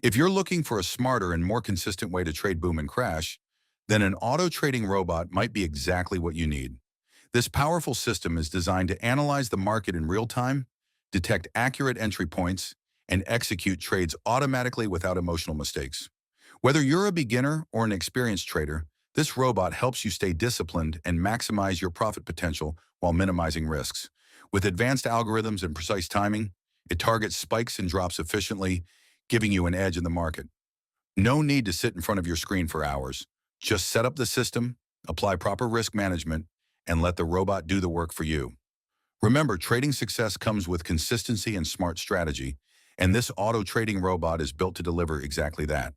If you're looking for a smarter and more consistent way to trade boom and crash, then an auto trading robot might be exactly what you need. This powerful system is designed to analyze the market in real time, detect accurate entry points, and execute trades automatically without emotional mistakes. Whether you're a beginner or an experienced trader, this robot helps you stay disciplined and maximize your profit potential while minimizing risks. With advanced algorithms and precise timing, it targets spikes and drops efficiently, giving you an edge in the market. No need to sit in front of your screen for hours. Just set up the system, apply proper risk management, and let the robot do the work for you. Remember, trading success comes with consistency and smart strategy, and this auto trading robot is built to deliver exactly that.